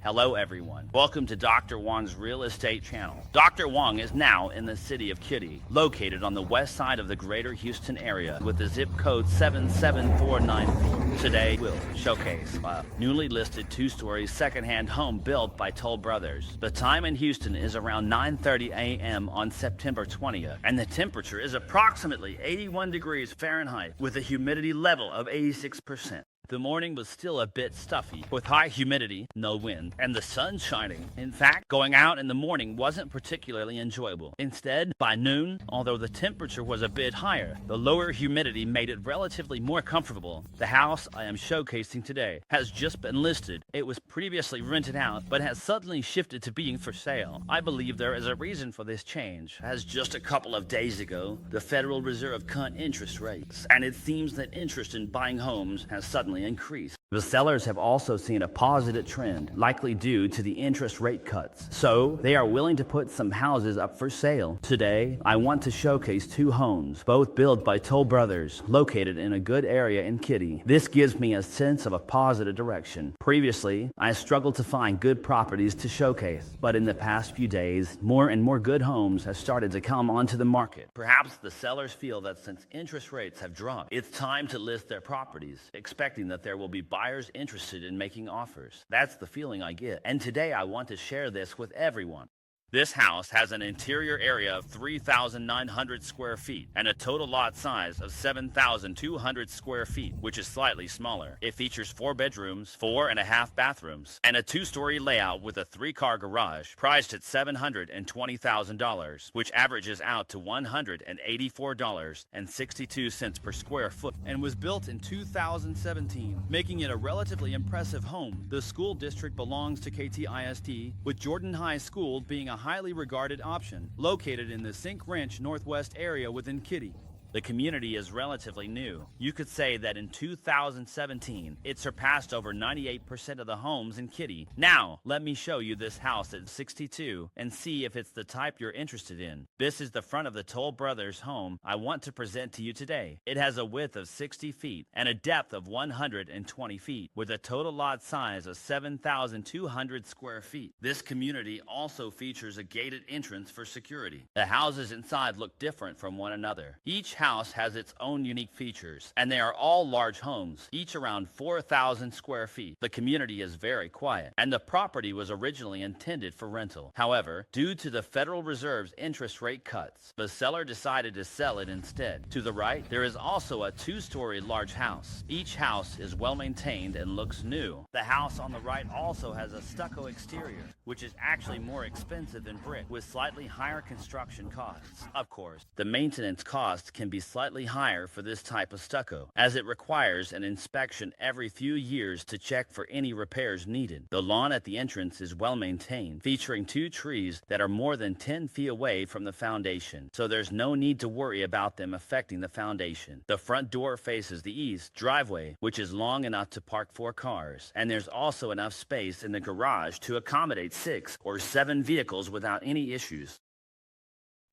Hello everyone. Welcome to Dr. Wang's real estate channel. Dr. Wang is now in the city of Katy, located on the west side of the greater Houston area with the zip code 77494. Today we'll showcase a newly listed two-story second-hand home built by Toll Brothers. The time in Houston is around 9:30 a.m. on September 20th, and the temperature is approximately 81 degrees Fahrenheit with a humidity level of 86%. The morning was still a bit stuffy, with high humidity, no wind, and the sun shining. In fact, going out in the morning wasn't particularly enjoyable. Instead, by noon, although the temperature was a bit higher, the lower humidity made it relatively more comfortable. The house I am showcasing today has just been listed. It was previously rented out, but has suddenly shifted to being for sale. I believe there is a reason for this change, as just a couple of days ago, the Federal Reserve cut interest rates, and it seems that interest in buying homes has suddenly increase. The sellers have also seen a positive trend, likely due to the interest rate cuts. So they are willing to put some houses up for sale. Today, I want to showcase two homes, both built by Toll Brothers, located in a good area in Katy. This gives me a sense of a positive direction. Previously, I struggled to find good properties to showcase, but in the past few days, more and more good homes have started to come onto the market. Perhaps the sellers feel that since interest rates have dropped, it's time to list their properties, expecting that there will be buyers interested in making offers. That's the feeling I get, and today I want to share this with everyone. This house has an interior area of 3,900 square feet and a total lot size of 7,200 square feet, which is slightly smaller. It features 4 bedrooms, 4.5 bathrooms, and a 2-story layout with a 3-car garage priced at $720,000, which averages out to $184.62 per square foot, and was built in 2017, making it a relatively impressive home. The school district belongs to Katy ISD, with Jordan High School being a highly regarded option, located in the Sink Ranch Northwest area within Katy. The community is relatively new. You could say that in 2017, it surpassed over 98% of the homes in Katy. Now, let me show you this house at 62 and see if it's the type you're interested in. This is the front of the Toll Brothers home I want to present to you today. It has a width of 60 feet and a depth of 120 feet, with a total lot size of 7,200 square feet. This community also features a gated entrance for security. The houses inside look different from one another. Each house has its own unique features, and they are all large homes, each around 4,000 square feet. The community is very quiet, and the property was originally intended for rental. However, due to the Federal Reserve's interest rate cuts, the seller decided to sell it instead. To the right, there is also a 2-story large house. Each house is well maintained and looks new. The house on the right also has a stucco exterior, which is actually more expensive than brick, with slightly higher construction costs. Of course, the maintenance cost can be slightly higher for this type of stucco, as it requires an inspection every few years to check for any repairs needed. The lawn at the entrance is well maintained, featuring 2 trees that are more than 10 feet away from the foundation, so there's no need to worry about them affecting the foundation. The front door faces the east driveway, which is long enough to park 4 cars, and there's also enough space in the garage to accommodate 6 or 7 vehicles without any issues.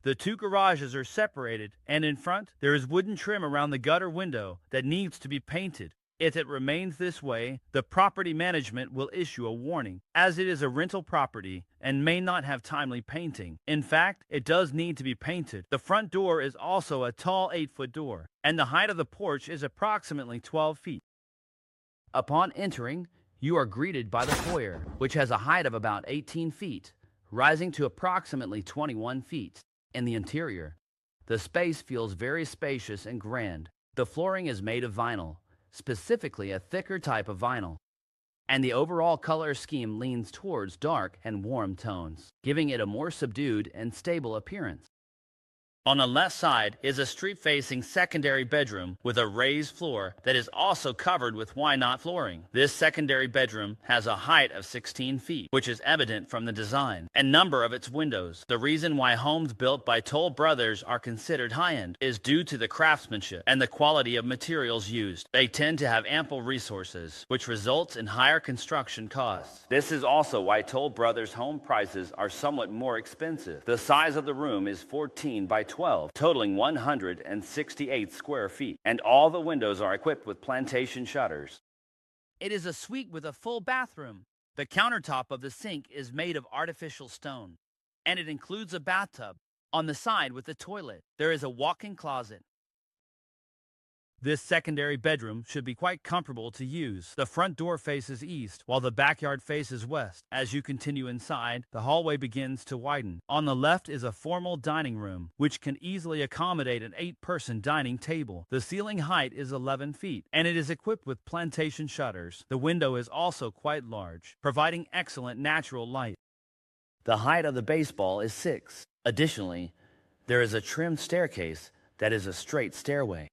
The 2 garages are separated, and in front, there is wooden trim around the gutter window that needs to be painted. If it remains this way, the property management will issue a warning, as it is a rental property and may not have timely painting. In fact, it does need to be painted. The front door is also a tall 8-foot door, and the height of the porch is approximately 12 feet. Upon entering, you are greeted by the foyer, which has a height of about 18 feet, rising to approximately 21 feet. In the interior, the space feels very spacious and grand. The flooring is made of vinyl, specifically a thicker type of vinyl, and the overall color scheme leans towards dark and warm tones, giving it a more subdued and stable appearance. On the left side is a street-facing secondary bedroom with a raised floor that is also covered with why-not flooring. This secondary bedroom has a height of 16 feet, which is evident from the design and number of its windows. The reason why homes built by Toll Brothers are considered high-end is due to the craftsmanship and the quality of materials used. They tend to have ample resources, which results in higher construction costs. This is also why Toll Brothers home prices are somewhat more expensive. The size of the room is 14 by 12, totaling 168 square feet, and all the windows are equipped with plantation shutters. It is a suite with a full bathroom. The countertop of the sink is made of artificial stone, and it includes a bathtub. On the side with the toilet, there is a walk-in closet. This secondary bedroom should be quite comfortable to use. The front door faces east, while the backyard faces west. As you continue inside, the hallway begins to widen. On the left is a formal dining room, which can easily accommodate an 8-person dining table. The ceiling height is 11 feet, and it is equipped with plantation shutters. The window is also quite large, providing excellent natural light. The height of the baseball is 6. Additionally, there is a trimmed staircase that is a straight stairway,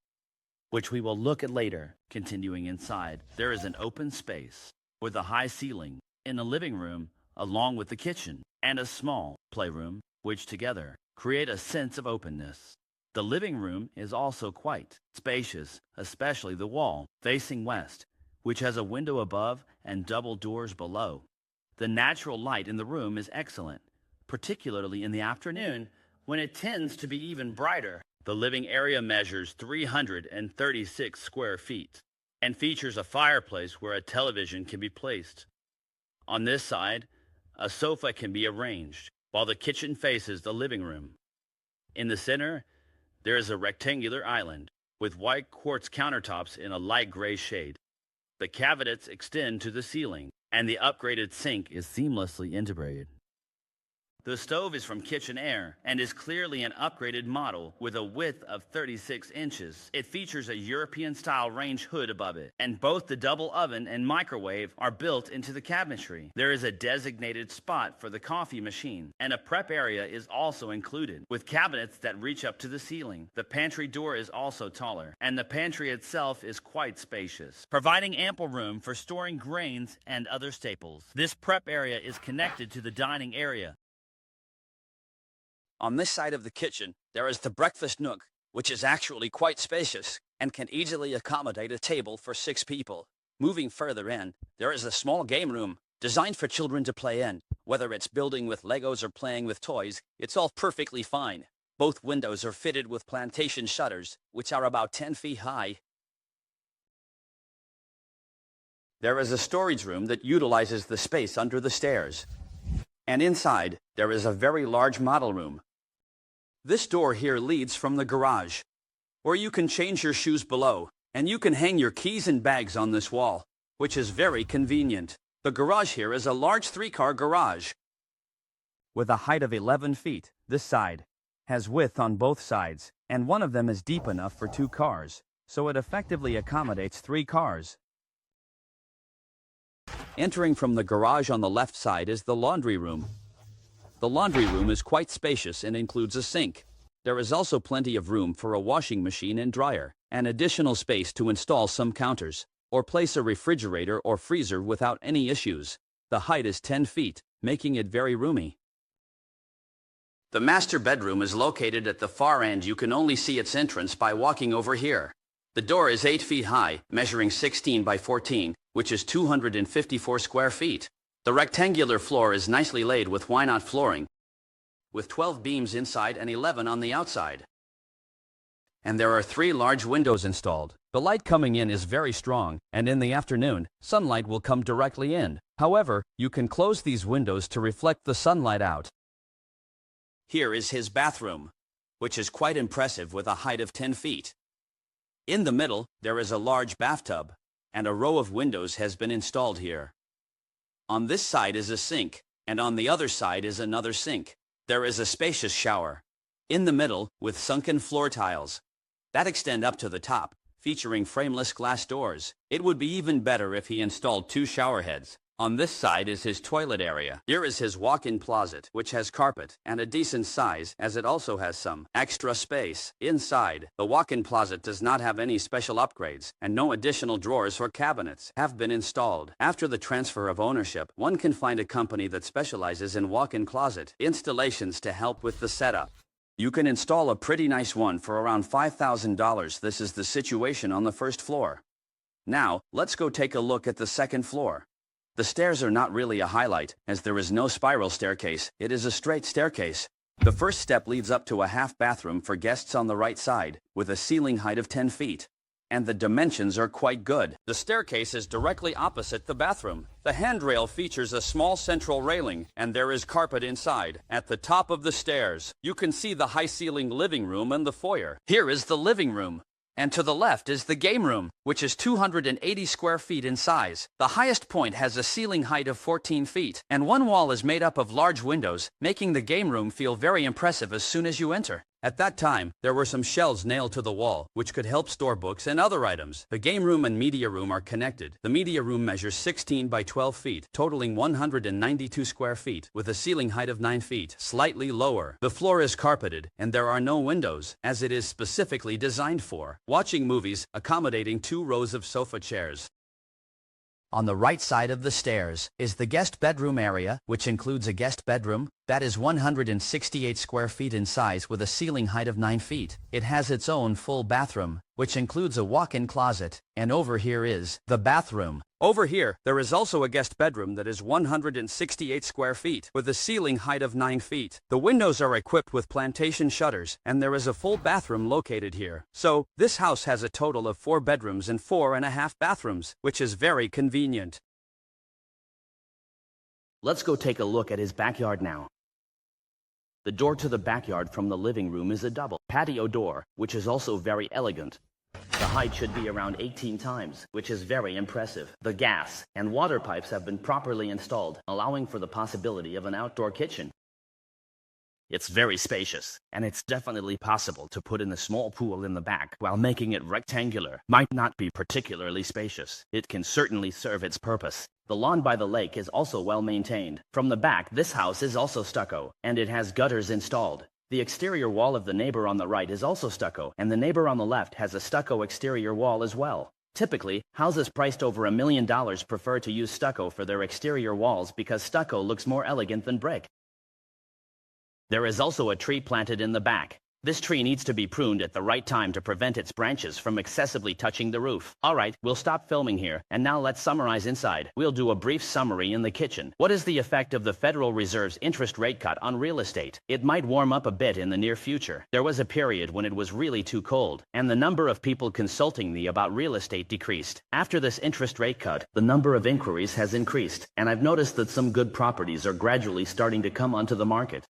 which we will look at later. Continuing inside, there is an open space with a high ceiling in the living room, along with the kitchen and a small playroom, which together create a sense of openness. The living room is also quite spacious, especially the wall facing west, which has a window above and double doors below. The natural light in the room is excellent, particularly in the afternoon when it tends to be even brighter. The living area measures 336 square feet and features a fireplace where a television can be placed. On this side, a sofa can be arranged, while the kitchen faces the living room. In the center, there is a rectangular island with white quartz countertops in a light gray shade. The cabinets extend to the ceiling, and the upgraded sink is seamlessly integrated. The stove is from Kitchen Air and is clearly an upgraded model with a width of 36 inches. It features a European-style range hood above it, and both the double oven and microwave are built into the cabinetry. There is a designated spot for the coffee machine, and a prep area is also included, with cabinets that reach up to the ceiling. The pantry door is also taller, and the pantry itself is quite spacious, providing ample room for storing grains and other staples. This prep area is connected to the dining area. On this side of the kitchen, there is the breakfast nook, which is actually quite spacious and can easily accommodate a table for 6 people. Moving further in, there is a small game room designed for children to play in. Whether it's building with Legos or playing with toys, it's all perfectly fine. Both windows are fitted with plantation shutters, which are about 10 feet high. There is a storage room that utilizes the space under the stairs. And inside, there is a very large model room. This door here leads from the garage, where you can change your shoes below, and you can hang your keys and bags on this wall, which is very convenient. The garage here is a large 3-car garage with a height of 11 feet. This side has width on both sides, and one of them is deep enough for 2 cars, so it effectively accommodates 3 cars. Entering from the garage on the left side is the laundry room. The laundry room is quite spacious and includes a sink. There is also plenty of room for a washing machine and dryer, and additional space to install some counters, or place a refrigerator or freezer without any issues. The height is 10 feet, making it very roomy. The master bedroom is located at the far end. You can only see its entrance by walking over here. The door is 8 feet high, measuring 16 by 14, which is 254 square feet. The rectangular floor is nicely laid with why-not flooring, with 12 beams inside and 11 on the outside. And there are 3 large windows installed. The light coming in is very strong, and in the afternoon, sunlight will come directly in. However, you can close these windows to reflect the sunlight out. Here is his bathroom, which is quite impressive with a height of 10 feet. In the middle, there is a large bathtub, and a row of windows has been installed here. On this side is a sink, and on the other side is another sink. There is a spacious shower in the middle with sunken floor tiles that extend up to the top, featuring frameless glass doors. It would be even better if he installed 2 shower heads. On this side is his toilet area. Here is his walk-in closet, which has carpet and a decent size, as it also has some extra space inside. The walk-in closet does not have any special upgrades, and no additional drawers or cabinets have been installed. After the transfer of ownership, one can find a company that specializes in walk-in closet installations to help with the setup. You can install a pretty nice one for around $5,000. This is the situation on the first floor. Now, let's go take a look at the second floor. The stairs are not really a highlight, as there is no spiral staircase. It is a straight staircase. The first step leads up to a half bathroom for guests on the right side, with a ceiling height of 10 feet. and the dimensions are quite good. The staircase is directly opposite the bathroom. The handrail features a small central railing, and there is carpet inside. At the top of the stairs, you can see the high-ceiling living room and the foyer. Here is the living room. And to the left is the game room, which is 280 square feet in size. The highest point has a ceiling height of 14 feet, and one wall is made up of large windows, making the game room feel very impressive as soon as you enter. At that time, there were some shelves nailed to the wall, which could help store books and other items. The game room and media room are connected. The media room measures 16 by 12 feet, totaling 192 square feet, with a ceiling height of 9 feet, slightly lower. The floor is carpeted, and there are no windows, as it is specifically designed for watching movies, accommodating 2 rows of sofa chairs. On the right side of the stairs is the guest bedroom area, which includes a guest bedroom that is 168 square feet in size with a ceiling height of 9 feet. It has its own full bathroom, which includes a walk-in closet, and over here is the bathroom. Over here, there is also a guest bedroom that is 168 square feet with a ceiling height of 9 feet. The windows are equipped with plantation shutters, and there is a full bathroom located here. So, this house has a total of 4 bedrooms and 4.5 bathrooms, which is very convenient. Let's go take a look at his backyard now. The door to the backyard from the living room is a double patio door, which is also very elegant. The height should be around 18 times, which is very impressive. The gas and water pipes have been properly installed, allowing for the possibility of an outdoor kitchen. It's very spacious, and it's definitely possible to put in a small pool in the back while making it rectangular. Might not be particularly spacious. It can certainly serve its purpose. The lawn by the lake is also well maintained. From the back, this house is also stucco, and it has gutters installed. The exterior wall of the neighbor on the right is also stucco, and the neighbor on the left has a stucco exterior wall as well. Typically, houses priced over $1 million prefer to use stucco for their exterior walls because stucco looks more elegant than brick. There is also a tree planted in the back. This tree needs to be pruned at the right time to prevent its branches from excessively touching the roof. Alright, we'll stop filming here, and now let's summarize inside. We'll do a brief summary in the kitchen. What is the effect of the Federal Reserve's interest rate cut on real estate? It might warm up a bit in the near future. There was a period when it was really too cold, and the number of people consulting me about real estate decreased. After this interest rate cut, the number of inquiries has increased, and I've noticed that some good properties are gradually starting to come onto the market.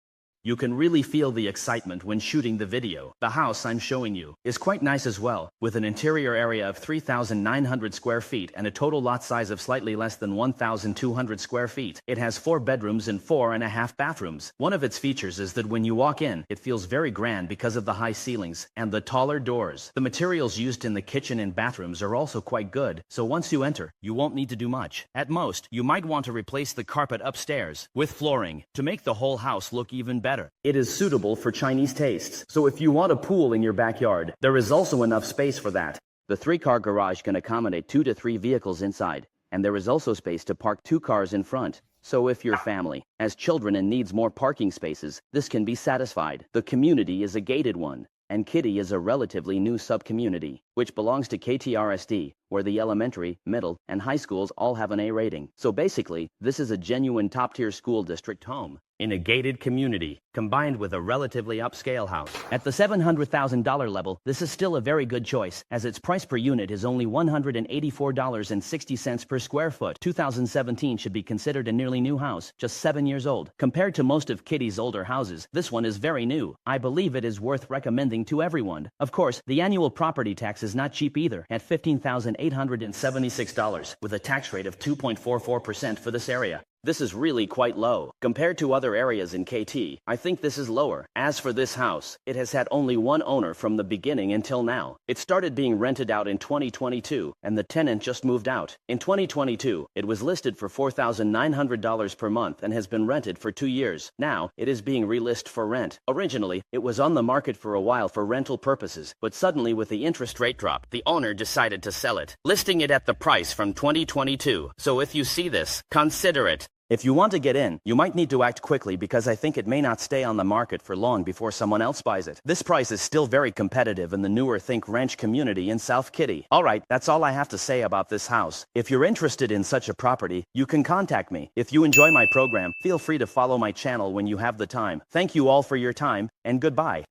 You can really feel the excitement when shooting the video. The house I'm showing you is quite nice as well, with an interior area of 3,900 square feet and a total lot size of slightly less than 1,200 square feet. It has 4 bedrooms and 4.5 bathrooms. One of its features is that when you walk in, it feels very grand because of the high ceilings and the taller doors. The materials used in the kitchen and bathrooms are also quite good, so once you enter, you won't need to do much. At most, you might want to replace the carpet upstairs with flooring to make the whole house look even better. It is suitable for Chinese tastes, so if you want a pool in your backyard, there is also enough space for that. The 3-car garage can accommodate 2 to 3 vehicles inside, and there is also space to park 2 cars in front. So if your family has children and needs more parking spaces, this can be satisfied. The community is a gated one, and Katy is a relatively new sub-community, which belongs to Katy ISD, where the elementary, middle, and high schools all have an A rating. So basically, this is a genuine top-tier school district home in a gated community, combined with a relatively upscale house. At the $700,000 level, this is still a very good choice, as its price per unit is only $184.60 per square foot. 2017 should be considered a nearly new house, just 7 years old. Compared to most of Katy's older houses, this one is very new. I believe it is worth recommending to everyone. Of course, the annual property tax is not cheap either, at $15,876, with a tax rate of 2.44% for this area. This is really quite low. Compared to other areas in KT, I think this is lower. As for this house, it has had only one owner from the beginning until now. It started being rented out in 2022, and the tenant just moved out. In 2022, it was listed for $4,900 per month and has been rented for 2 years. Now, it is being relisted for rent. Originally, it was on the market for a while for rental purposes, but suddenly with the interest rate drop, the owner decided to sell it, listing it at the price from 2022. So if you see this, consider it. If you want to get in, you might need to act quickly because I think it may not stay on the market for long before someone else buys it. This price is still very competitive in the newer Think Ranch community in South Katy. Alright, that's all I have to say about this house. If you're interested in such a property, you can contact me. If you enjoy my program, feel free to follow my channel when you have the time. Thank you all for your time, and goodbye.